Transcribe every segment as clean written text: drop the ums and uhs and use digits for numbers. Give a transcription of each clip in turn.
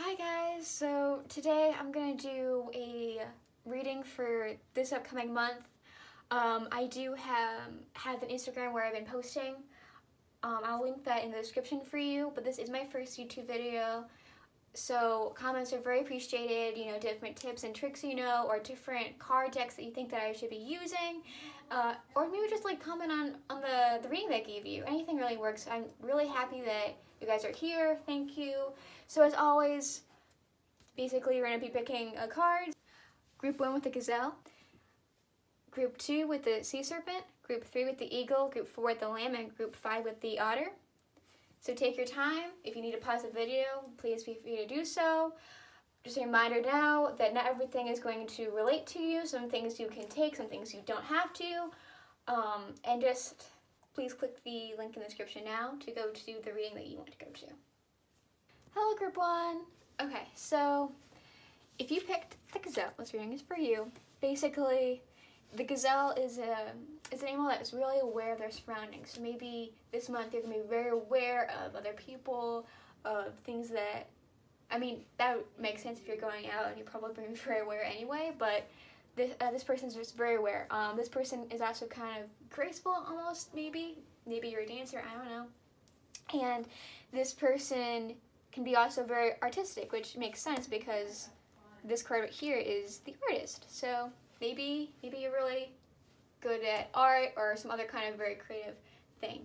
Hi guys, so today I'm going to do a reading for this upcoming month. I do have an Instagram where I've been posting. I'll link that in the description for you, but this is my first YouTube video. So comments are very appreciated, different tips and tricks or different card decks that you think that I should be using. Or maybe just comment on the reading that I gave you. Anything really works. I'm really happy that you guys are here. Thank you. So as always, basically we're going to be picking a card. Group 1 with the Gazelle. Group 2 with the Sea Serpent. Group 3 with the Eagle. Group 4 with the Lamb. And Group 5 with the Otter. So take your time. If you need to pause the video, please feel free to do so. Just a reminder now that not everything is going to relate to you. Some things you can take, some things you don't have to. And just please click the link in the description now to go to the reading that you want to go to. Hello, Group 1. Okay, so if you picked the Gazelle, this reading is for you. Basically, the Gazelle is an animal that is really aware of their surroundings. So maybe this month you're going to be very aware of other people, of things that, that would make sense if you're going out and you're probably going to be very aware anyway, but this person's just very aware. This person is also kind of graceful almost, maybe you're a dancer, I don't know. And this person can be also very artistic, which makes sense because this card right here is the artist. So maybe you're really good at art or some other kind of very creative thing.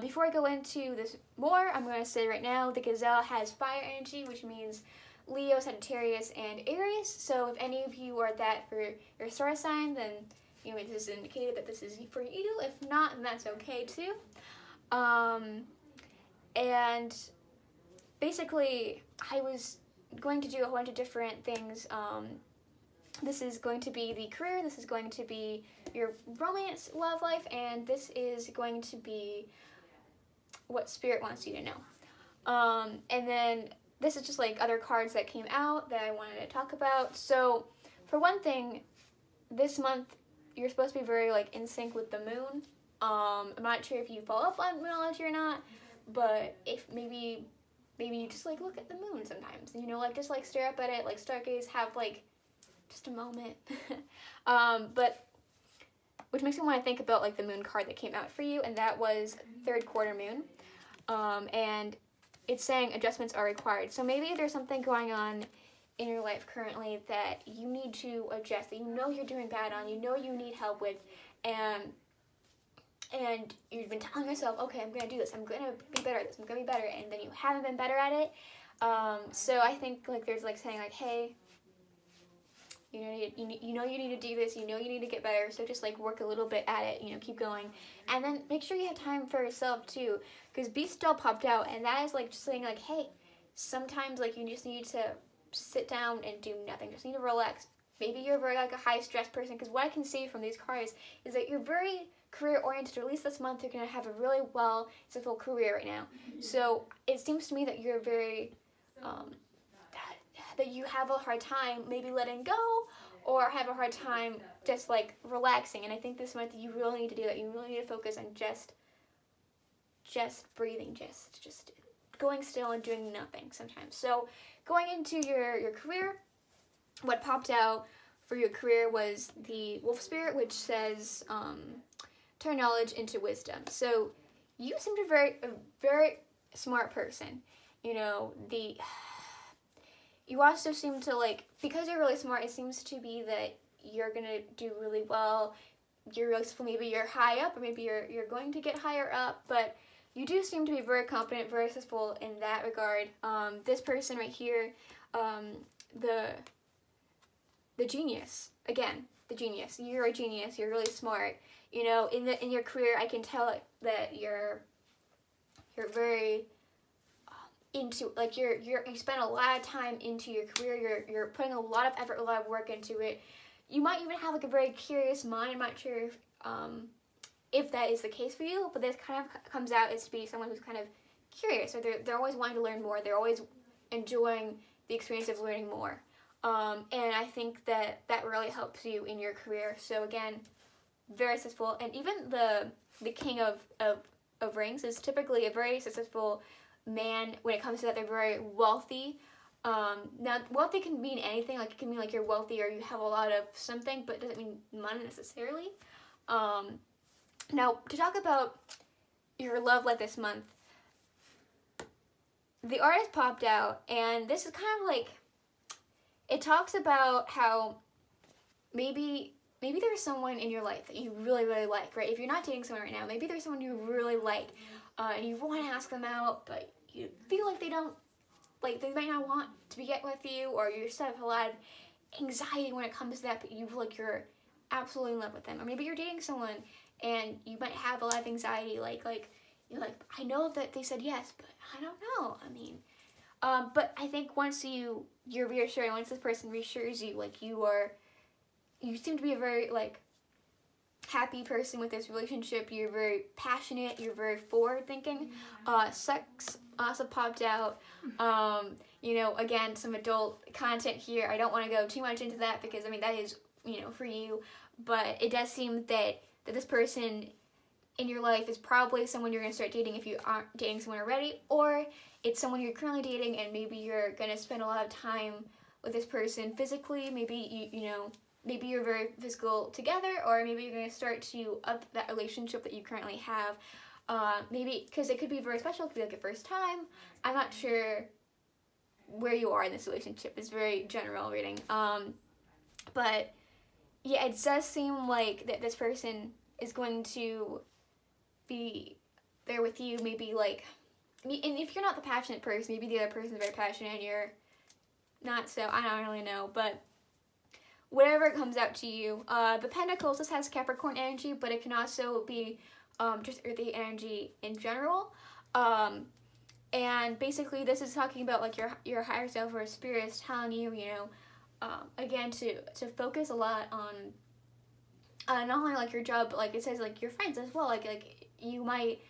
Before I go into this more, I'm going to say right now the Gazelle has fire energy, which means Leo, Sagittarius, and Aries. So if any of you are that for your star sign, then this is indicated that this is for you. If not, then that's okay too. And basically, I was going to do a whole bunch of different things. This is going to be the career, this is going to be your romance, love life, and this is going to be what Spirit wants you to know. And then this is just other cards that came out that I wanted to talk about. So for one thing, this month you're supposed to be very in sync with the moon. I'm not sure if you follow up on moonology or not, but if maybe you just look at the moon sometimes, just stare up at it, stargaze, have just a moment. But which makes me want to think about the moon card that came out for you, and that was third quarter moon. And it's saying adjustments are required. So maybe there's something going on in your life currently that you need to adjust, that you're doing bad on, you need help with, and you've been telling yourself, okay, I'm going to do this, I'm going to be better at this, I'm going to be better, and then you haven't been better at it. So I think there's saying hey, you need to do this, you need to get better, so just work a little bit at it, keep going. And then make sure you have time for yourself too, because Be Still popped out, and that is just saying hey, sometimes you just need to sit down and do nothing, just need to relax. Maybe you're very a high stress person, because what I can see from these cards is that you're very career oriented, or at least this month you're going to have a really well successful career right now. So it seems to me that you're very that you have a hard time maybe letting go, or have a hard time just relaxing. And I think this month you really need to do that. You really need to focus on just breathing, just going still and doing nothing sometimes. So going into your career, what popped out for your career was the Wolf Spirit, which says turn knowledge into wisdom. So you seem to be a very smart person. You also seem to because you're really smart, it seems to be that you're gonna do really well. You're really successful. Maybe you're high up, or maybe you're going to get higher up, but you do seem to be very confident, very successful in that regard. This person right here, the genius, again, the genius. You're a genius. You're really smart. In your career, I can tell that you're very into you spend a lot of time into your career. You're putting a lot of effort, a lot of work into it. You might even have a very curious mind. I'm not sure if that is the case for you, but this kind of comes out as to be someone who's kind of curious, or they're always wanting to learn more. They're always enjoying the experience of learning more. And I think that really helps you in your career. So again, very successful. And even the King of Rings is typically a very successful man when it comes to that. They're very wealthy. Now, wealthy can mean anything. Like, it can mean like you're wealthy or you have a lot of something, but it doesn't mean money necessarily. Now, to talk about your love life this month, the artist popped out, and this is kind of like, it talks about how maybe there's someone in your life that you really, really like, right? If you're not dating someone right now, maybe there's someone you really like, and you want to ask them out, but you feel like they might not want to be with you, or you just have a lot of anxiety when it comes to that, but you feel like you're absolutely in love with them. Or maybe you're dating someone and you might have a lot of anxiety, like you're like, I know that they said yes, but I don't know. I mean, but I think once you're reassured, once this person reassures you, like you seem to be a very like happy person with this relationship. You're very passionate. You're very forward thinking. Sex also popped out. Again, some adult content here. I don't want to go too much into that because I mean that is for you, but it does seem that this person in your life is probably someone you're going to start dating if you aren't dating someone already, or it's someone you're currently dating and maybe you're going to spend a lot of time with this person physically. Maybe maybe you're very physical together, or maybe you're going to start to up that relationship that you currently have. Maybe because it could be very special, it could be like your first time. I'm not sure where you are in this relationship. It's very general reading. But yeah, it does seem like that this person is going to be there with you, maybe like, and if you're not the passionate person, maybe the other person is very passionate and you're not, so I don't really know, but whatever comes out to you. The Pentacles, this has Capricorn energy, but it can also be just earthy energy in general. And basically this is talking about like your higher self or spirit is telling you, again, to focus a lot on not only like your job, but like it says like your friends as well. Like you might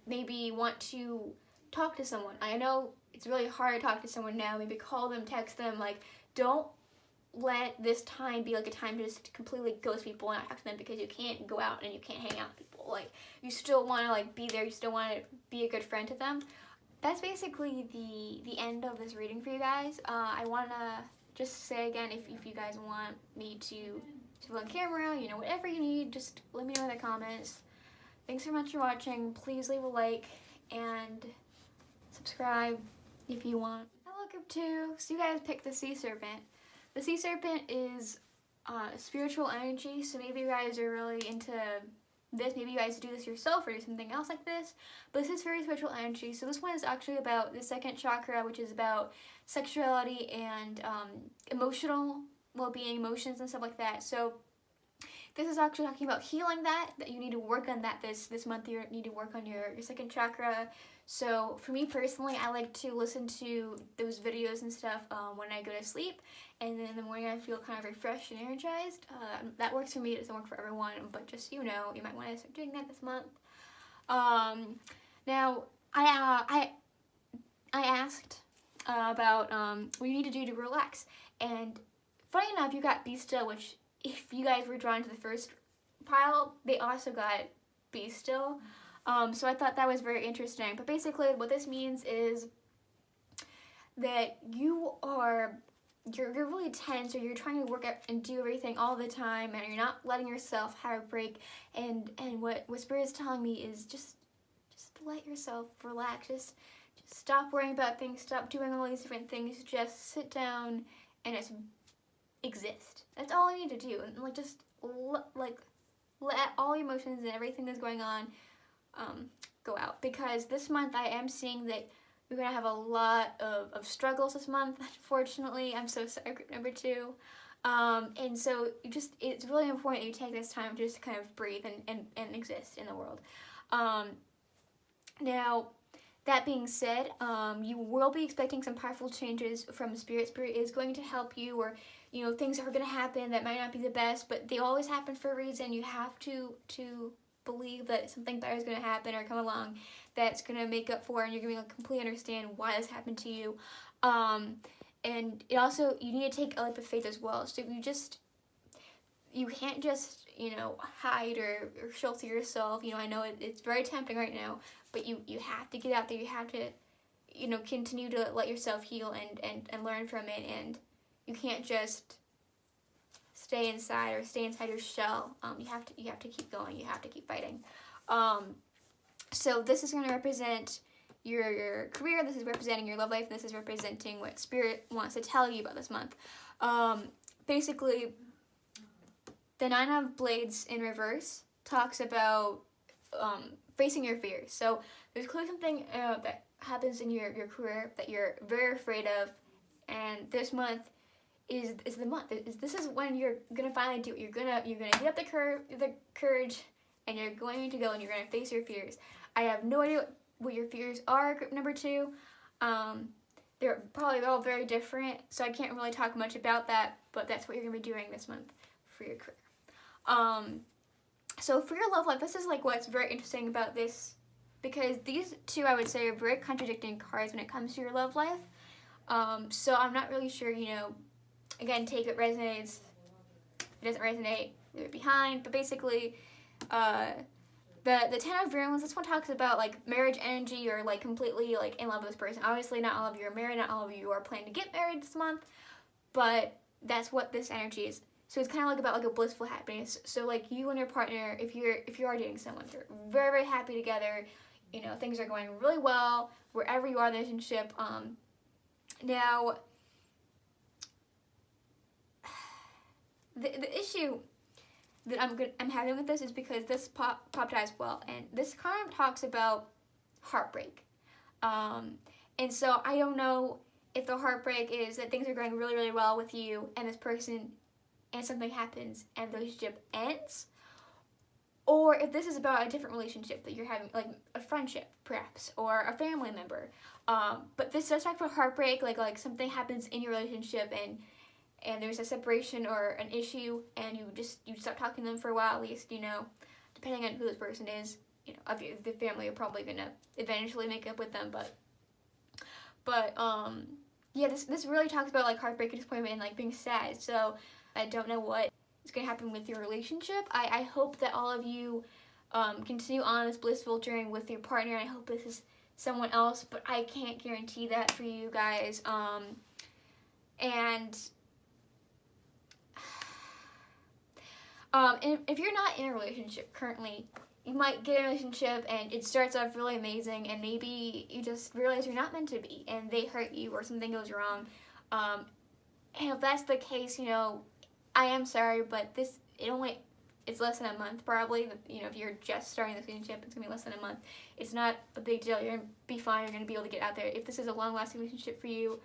maybe want to talk to someone. I know it's really hard to talk to someone now. Maybe call them, text them. Like, don't let this time be like a time to just completely ghost people and not talk to them because you can't go out and you can't hang out with people. Like, you still want to like be there. You still want to be a good friend to them. That's basically the end of this reading for you guys. I want to just say again, if you guys want me to on camera, whatever you need, just let me know in the comments. Thanks so much for watching. Please leave a like and subscribe if you want. I look up to, so you guys picked the Sea Serpent. The Sea Serpent is spiritual energy, so maybe you guys are really into this. Maybe you guys do this yourself or do something else like this, but this is very spiritual energy. So this one is actually about the second chakra, which is about sexuality and emotional well-being, emotions and stuff like that. So this is actually talking about healing that you need to work on that this month. You need to work on your second chakra. So for me personally, I like to listen to those videos and stuff when I go to sleep, and then in the morning I feel kind of refreshed and energized. That works for me. It doesn't work for everyone, but just you might want to start doing that this month. Now I asked about what you need to do to relax, and funny enough, you got Be Still, which if you guys were drawn to the first pile, they also got Be Still. So I thought that was very interesting. But basically what this means is that you're really tense, or you're trying to work out and do everything all the time, and you're not letting yourself have a break. And what Spirit is telling me is just let yourself relax. Just stop worrying about things. Stop doing all these different things. Just sit down and just exist. That's all I need to do, and like just let all your emotions and everything that's going on go out, because this month I am seeing that we're gonna have a lot of struggles this month. Unfortunately, I'm so sorry, group number 2. And so it's really important that you take this time just to kind of breathe and exist in the world. Now, that being said, you will be expecting some powerful changes from Spirit. Spirit is going to help you, or things are going to happen that might not be the best, but they always happen for a reason. You have to believe that something better is going to happen or come along that's going to make up for it, and you're going to completely understand why this happened to you. And it also, you need to take a leap of faith as well. So you can't just hide or shelter yourself. I know it's very tempting right now, but you have to get out there. You continue to let yourself heal and learn from it, and you can't just stay inside your shell. You have to keep going. You have to keep fighting. So this is going to represent your career. This is representing your love life. This is representing what Spirit wants to tell you about this month. Basically, the Nine of Blades in reverse talks about facing your fears. So there's clearly something that happens in your career that you're very afraid of, and this month is the month. This is when you're gonna finally do it. You're gonna get up the courage, and you're going to go and you're gonna face your fears. I have no idea what your fears are, group number 2. They're probably all very different, so I can't really talk much about that, but that's what you're gonna be doing this month for your career. So for your love life, this is like what's very interesting about this, because these two, I would say, are very contradicting cards when it comes to your love life. So I'm not really sure, again, take what resonates. If it doesn't resonate, leave it behind. But basically, the Ten of Wands, this one talks about like marriage energy, or like completely like in love with this person. Obviously, not all of you are married, not all of you are planning to get married this month, but that's what this energy is. So it's kind of like about like a blissful happiness. So like you and your partner, if you are dating someone, you're very, very happy together. Things are going really well wherever you are in the relationship. Now, the issue that I'm having with this is because this popped as well, and this card talks about heartbreak. And so I don't know if the heartbreak is that things are going really, really well with you and this person, and something happens and the relationship ends, or if this is about a different relationship that you're having, like a friendship perhaps, or a family member. But this does talk about heartbreak, like something happens in your relationship and there's a separation or an issue, and you stop talking to them for a while, at least, depending on who this person is, of the family are probably gonna eventually make up with them, but yeah, this really talks about like heartbreak and disappointment and like being sad. So I don't know what is gonna happen with your relationship. I hope that all of you continue on this blissful journey with your partner. I hope this is someone else, but I can't guarantee that for you guys. And if you're not in a relationship currently, you might get in a relationship and it starts off really amazing, and maybe you just realize you're not meant to be and they hurt you or something goes wrong. And if that's the case, I am sorry, but it's less than a month probably. If you're just starting this relationship, it's gonna be less than a month. It's not a big deal. You're gonna be fine. You're gonna be able to get out there. If this is a long-lasting relationship for you,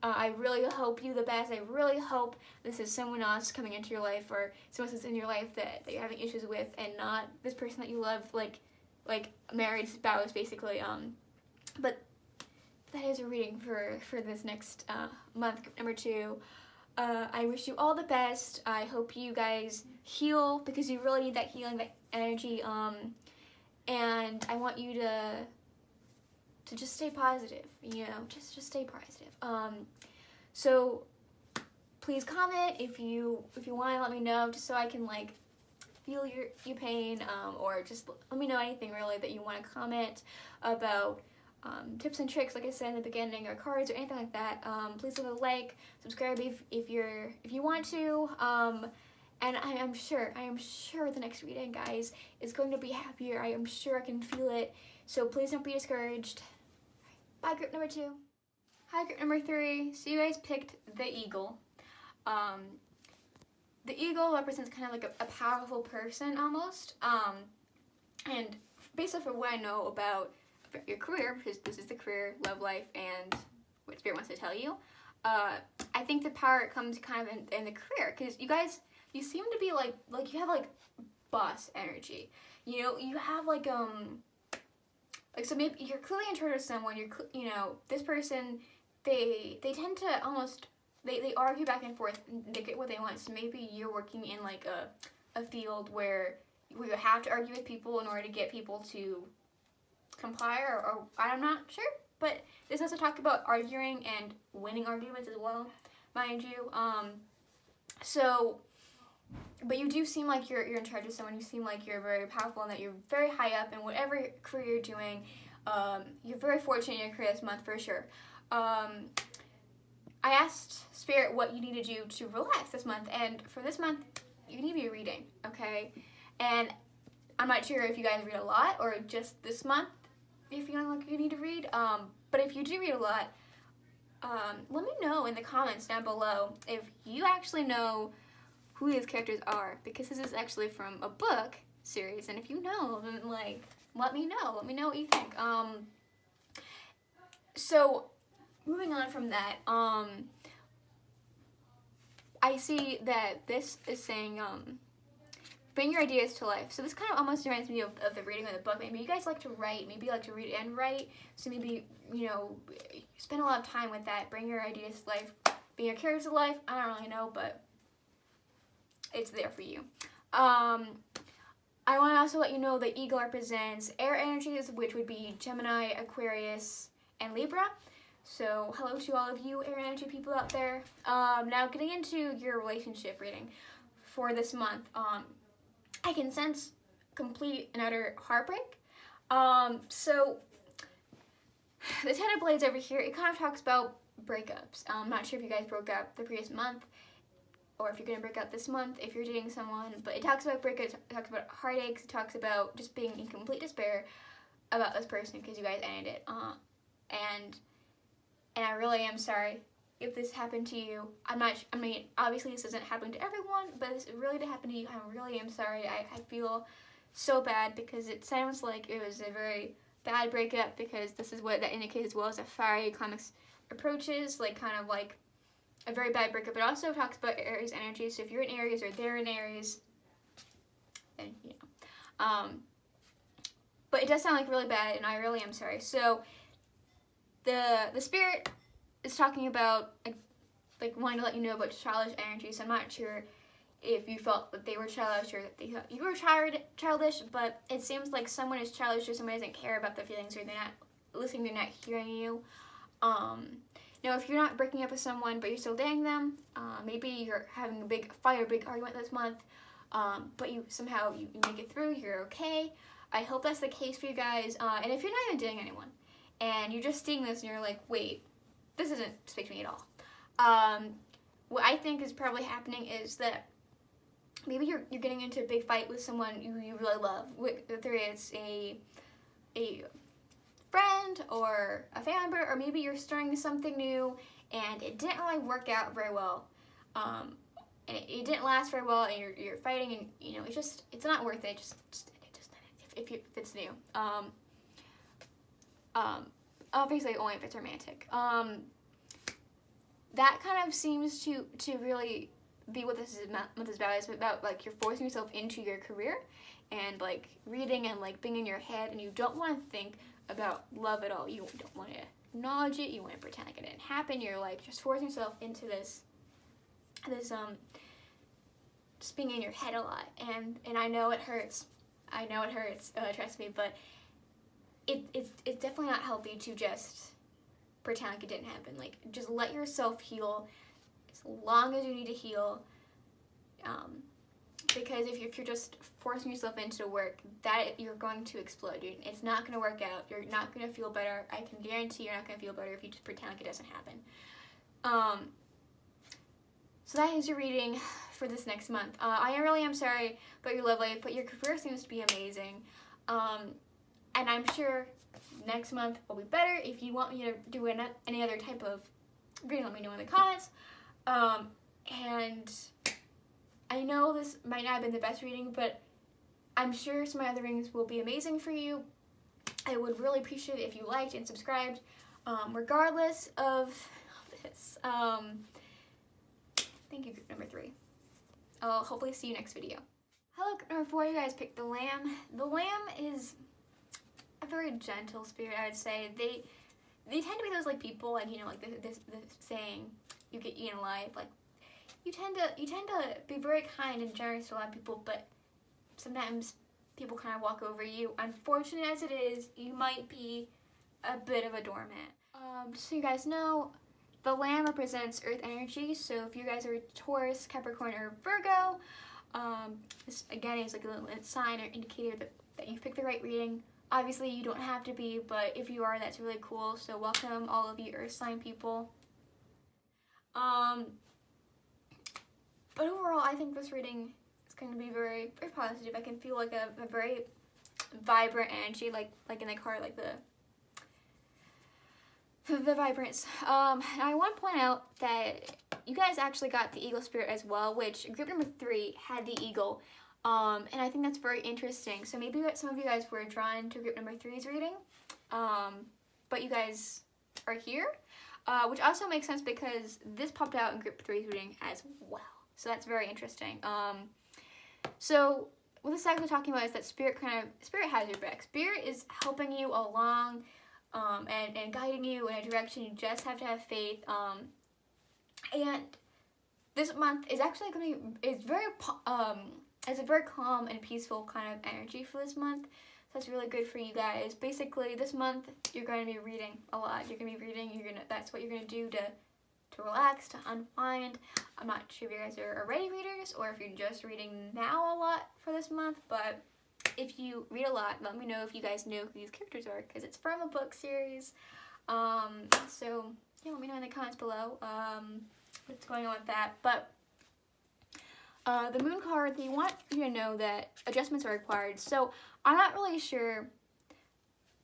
I really hope you the best. I really hope this is someone else coming into your life, or someone else in your life that you're having issues with, and not this person that you love, like a married spouse, basically. But that is a reading for this next month, number 2. I wish you all the best. I hope you guys heal, because you really need that healing, that energy. And I want you to just stay positive, just stay positive. So please comment if you want to let me know, just so I can like feel your pain, or just let me know anything really that you want to comment about, tips and tricks, like I said in the beginning, or cards or anything like that. Please leave a like, subscribe if you want to, and I am sure the next reading, guys, is going to be happier. I am sure I can feel it. So please don't be discouraged. Bye, group number 2. Hi, group number 3. So you guys picked the eagle. The eagle represents kind of like a powerful person almost. And based off of what I know about your career, because this is the career, love life, and what Spirit wants to tell you, I think the power comes kind of in the career, because you seem to be like you have like boss energy. You have like so maybe you're clearly in charge of someone. This person, they tend to almost they argue back and forth, and they get what they want. So maybe you're working in like a field where you have to argue with people in order to get people to comply, or I'm not sure. But this also talk about arguing and winning arguments as well, mind you. But you do seem like you're in charge of someone. You seem like you're very powerful and that you're very high up in whatever career you're doing. You're very fortunate in your career this month for sure. I asked Spirit what you need to do to relax this month, and for this month, you need to be reading, okay? And I'm not sure if you guys read a lot or just this month you're feeling like you need to read, but if you do read a lot, let me know in the comments down below if you actually know who these characters are, because this is actually from a book series, and if you know, then like, let me know what you think. So moving on from that, I see that this is saying, bring your ideas to life. So this kind of almost reminds me of the reading of the book. Maybe you guys like to write, maybe you like to read and write, so maybe, you know, spend a lot of time with that. Bring your ideas to life, bring your characters to life. I don't really know, but it's there for you. I want to also let you know that Eagle represents air energies, which would be Gemini, Aquarius, and Libra. So hello to all of you air energy people out there. Now getting into your relationship reading for this month. I can sense complete and utter heartbreak. So the Ten of Blades over here, it kind of talks about breakups. I'm not sure if you guys broke up the previous month, or if you're going to break up this month, if you're dating someone, but it talks about breakups, it talks about heartaches, it talks about just being in complete despair about this person because you guys ended it. And I really am sorry if this happened to you. I mean, obviously this isn't happening to everyone, but this really did happen to you. I really am sorry. I feel so bad because it sounds like it was a very bad breakup, because this is what that indicates as well as a fiery comics approaches, like kind of like a very bad breakup. It also talks about Aries energy, so if you're in Aries or they're in Aries, then you know. But it does sound like really bad, and I really am sorry. So the Spirit is talking about like wanting to let you know about childish energy. So I'm not sure if you felt that they were childish or that they thought you were childish, but it seems like someone is childish or someone doesn't care about their feelings, or they're not listening, they're not hearing you. Now, if you're not breaking up with someone, but you're still dating them, maybe you're having a big fight or big argument this month, but you somehow you make it through, you're okay. I hope that's the case for you guys. And if you're not even dating anyone, and you're just seeing this and you're like, wait, this doesn't speak to me at all. What I think is probably happening is that maybe you're getting into a big fight with someone you really love. Whether it's a friend or a family member, or maybe you're starting something new and it didn't really work out very well, and it didn't last very well, and you're fighting, and you know it's not worth it. Just if it's new. Obviously only if it's romantic. That kind of seems to really be what this is about. It's about like you're forcing yourself into your career and like reading and like being in your head, and you don't want to think about love at all. You don't want to acknowledge it. You want to pretend like it didn't happen. You're like just forcing yourself into this just being in your head a lot, and I know it hurts. Trust me, but it's definitely not healthy to just pretend like it didn't happen. Like, just let yourself heal as long as you need to heal. Because if you're just forcing yourself into work, that you're going to explode. It's not going to work out. You're not going to feel better. I can guarantee you're not going to feel better if you just pretend like it doesn't happen. So that is your reading for this next month. I really am sorry about your love life, but your career seems to be amazing. And I'm sure next month will be better. If you want me to do any other type of reading, let me know in the comments. And I know this might not have been the best reading, but I'm sure some of my other readings will be amazing for you. I would really appreciate it if you liked and subscribed, regardless of this. Thank you, group number 3. I'll hopefully see you next video. Hello, group number 4. You guys picked the Lamb. The Lamb is a very gentle spirit, I would say. They tend to be those like people, like, you know, like this saying, you get eaten alive. Like, you tend to be very kind and generous to a lot of people, but sometimes people kind of walk over you. Unfortunate as it is, you might be a bit of a doormat. Just so you guys know, the Lamb represents Earth energy. So if you guys are Taurus, Capricorn, or Virgo, this again is like a little sign or indicator that you've picked the right reading Obviously, you don't have to be, but if you are, that's really cool. So welcome all of you Earth sign people. But overall, I think this reading is going to be very, very positive. I can feel like a very vibrant energy, like in the card, like the vibrance. And I want to point out that you guys actually got the eagle spirit as well, which group number 3 had the eagle. And I think that's very interesting. So maybe some of you guys were drawn to group number 3's reading, but you guys are here, which also makes sense because this popped out in group 3's reading as well. So that's very interesting. So what this is actually talking about is that Spirit has your back. Spirit is helping you along, and guiding you in a direction. You just have to have faith. And this month is actually going to be, it's a very calm and peaceful kind of energy for this month. So that's really good for you guys. Basically, this month you're going to be reading a lot. You're going to be reading. That's what you're going to do to relax, to unwind. I'm not sure if you guys are already readers or if you're just reading now a lot for this month, but if you read a lot, let me know if you guys know who these characters are, because it's from a book series. So yeah, let me know in the comments below what's going on with that. But the moon card, they want you to know that adjustments are required. So I'm not really sure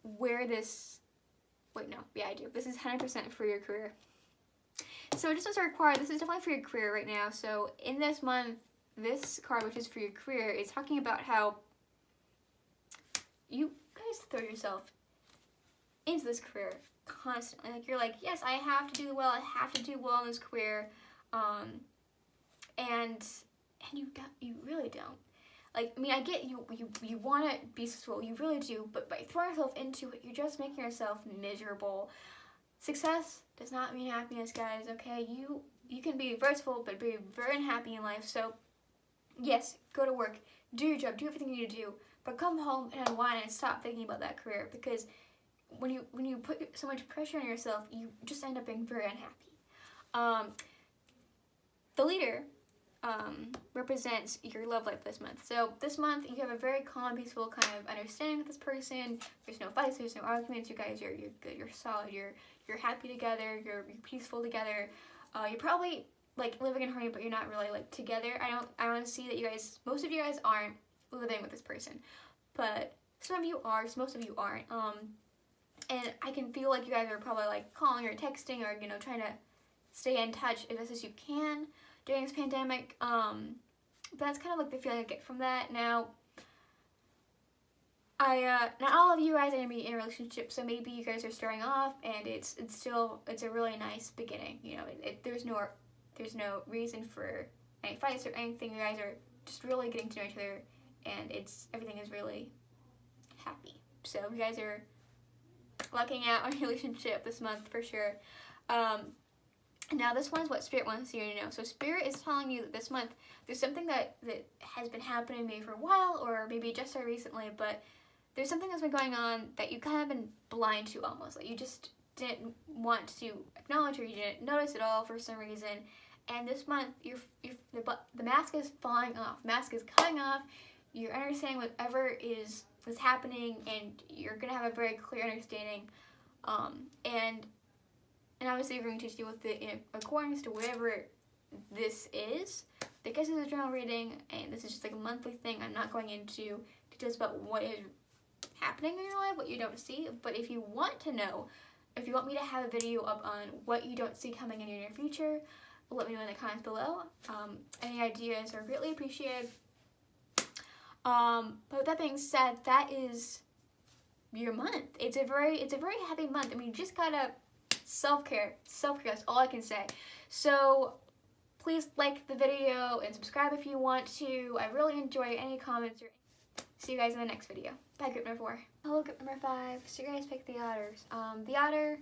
where this, wait, no, yeah, I do. This is 100% for your career. So adjustments are required. This is definitely for your career right now. So in this month, this card, which is for your career, is talking about how you guys throw yourself into this career constantly. Like, you're like, yes, I have to do well. I have to do well in this career. And you really don't. Like, I mean, I get you want to be successful. You really do. But by throwing yourself into it, you're just making yourself miserable. Success does not mean happiness, guys, okay? You can be versatile, but be very unhappy in life. So, yes, go to work, do your job, do everything you need to do, but come home and unwind and stop thinking about that career, because when you put so much pressure on yourself, you just end up being very unhappy. The leader represents your love life this month. So this month, you have a very calm, peaceful kind of understanding with this person. There's no fights, there's no arguments. You guys, you're good, you're solid, you're happy together, you're peaceful together. You're probably like living in harmony, but you're not really like together. I don't see that you guys, most of you guys aren't living with this person, but some of you are, most of you aren't. And I can feel like you guys are probably like calling or texting or, you know, trying to stay in touch as best as you can during this pandemic. But that's kind of like the feeling I get from that. Now, not all of you guys are gonna be in a relationship, so maybe you guys are starting off and it's a really nice beginning. You know, there's no reason for any fights or anything. You guys are just really getting to know each other, and everything is really happy. So you guys are lucking out on your relationship this month for sure. Now this one is what Spirit wants you to know. So Spirit is telling you that this month there's something that has been happening maybe for a while, or maybe just so recently, but there's something that's been going on that you kind of been blind to almost. Like, you just didn't want to acknowledge, or you didn't notice at all for some reason. And this month, the mask is falling off. Mask is coming off. You're understanding whatever is happening, and you're gonna have a very clear understanding. And obviously, you're going to deal with it in accordance to whatever this is. Because it's a journal reading, and this is just like a monthly thing, I'm not going into details about what is happening in your life, what you don't see. But if you want to know, if you want me to have a video up on what you don't see coming in your near future, let me know in the comments below. Any ideas are greatly appreciated. But with that being said, that is your month. It's a very happy month. I mean, you just gotta self-care, that's all I can say. So please like the video and subscribe if you want to. I really enjoy any comments. See you guys in the next video. Bye, group number 4. Hello, group number 5. So you guys picked the Otters. The Otter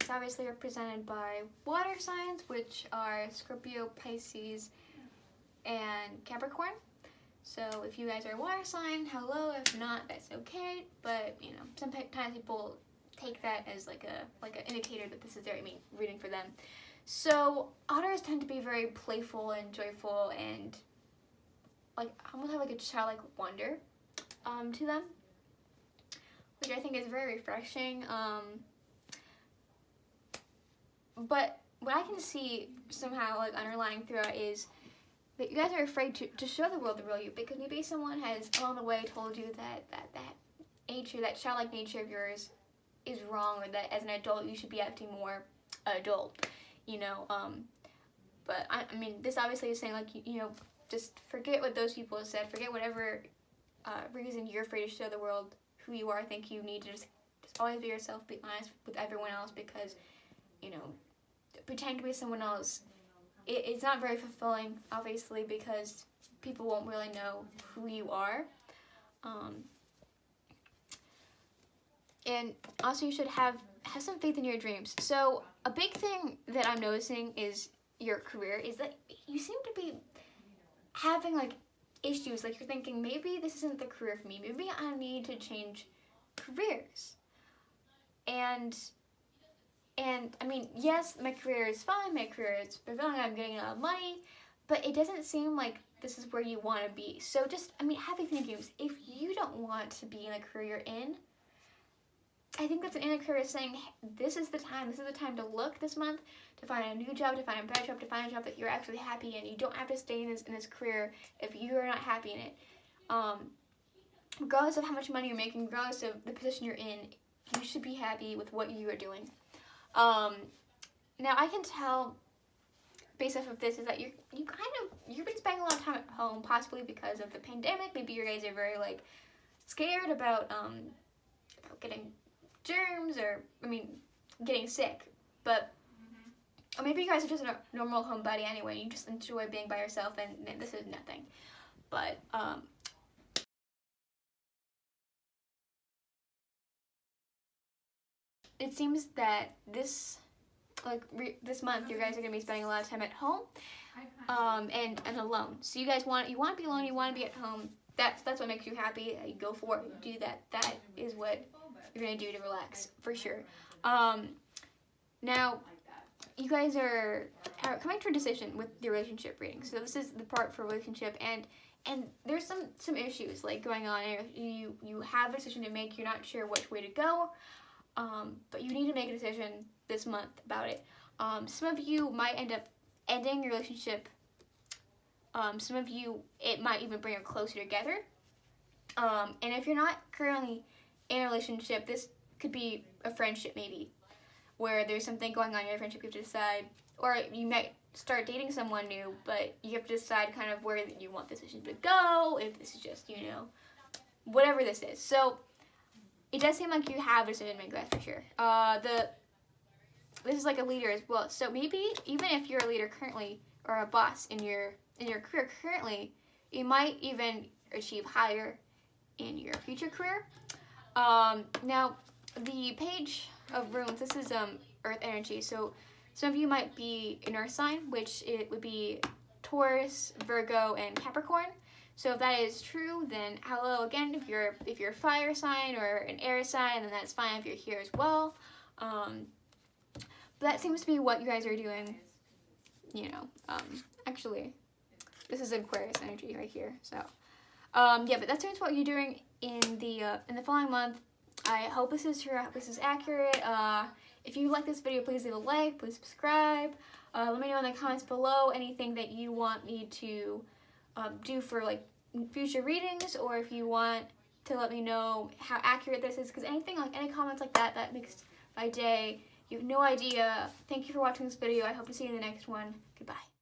is obviously represented by water signs, which are Scorpio, Pisces, and Capricorn. So if you guys are a water sign, hello. If not, that's okay. But you know, sometimes people take that as like an indicator that this is their reading for them. So Otters tend to be very playful and joyful, and like almost have like a childlike wonder to them. which I think is very refreshing. But what I can see somehow like underlying throughout is that you guys are afraid to show the world the real you, because maybe someone has along the way told you that nature, that childlike nature of yours is wrong, or that as an adult you should be acting more adult, you know. But I mean, this obviously is saying like, you know, just forget what those people have said, forget whatever reason you're afraid to show the world who you are. I think you need to just always be yourself, be honest with everyone else, because, you know, pretend to be someone else, it's not very fulfilling, obviously, because people won't really know who you are. And also you should have some faith in your dreams. So a big thing that I'm noticing is your career, is that you seem to be having like issues, like you're thinking maybe this isn't the career for me, maybe I need to change careers. And I mean, yes, my career is fine, my career is fulfilling, I'm getting a lot of money, but it doesn't seem like this is where you want to be. So just, I mean, have faith in your dreams. If you don't want to be in a career you're in, I think that's an inner career saying, hey, this is the time to look this month, to find a new job, to find a better job, to find a job that you're actually happy in. You don't have to stay in this career if you are not happy in it. Regardless of how much money you're making, regardless of the position you're in, you should be happy with what you are doing. Now I can tell based off of this is that you've been spending a lot of time at home, possibly because of the pandemic. Maybe you guys are very like scared about getting germs, or I mean getting sick, but or maybe you guys are just a normal homebody anyway, you just enjoy being by yourself, and this is nothing. But it seems that this month you guys are gonna be spending a lot of time at home, and alone. So you guys want to be alone, you want to be at home. That's what makes you happy. You go for it. Do that. That is what you're gonna do to relax for sure. Now you guys are coming to a decision with your relationship reading. So this is the part for relationship, and there's some issues like going on. You have a decision to make. You're not sure which way to go. But you need to make a decision this month about it. Some of you might end up ending your relationship. Some of you, it might even bring you closer together. And if you're not currently in a relationship, this could be a friendship maybe, where there's something going on in your friendship you have to decide. Or you might start dating someone new, but you have to decide kind of where you want this decision to go, if this is just, you know, whatever this is. So it does seem like you have a decision to make, that's for sure. This is like a leader as well. So maybe even if you're a leader currently, or a boss in your career currently, you might even achieve higher in your future career. Now, the page of runes, this is earth energy. So some of you might be an earth sign, which it would be Taurus, Virgo, and Capricorn. So if that is true, then hello again. If you're a fire sign or an air sign, then that's fine if you're here as well. But that seems to be what you guys are doing. You know, actually, this is Aquarius energy right here. So, yeah, but that seems what you're doing in the following month. I hope this is true. I hope this is accurate. If you like this video, please leave a like. Please subscribe. Let me know in the comments below anything that you want me to do for like future readings, or if you want to let me know how accurate this is, because anything like any comments like that makes my day. You have no idea. Thank you for watching this video. I hope to see you in the next one. Goodbye.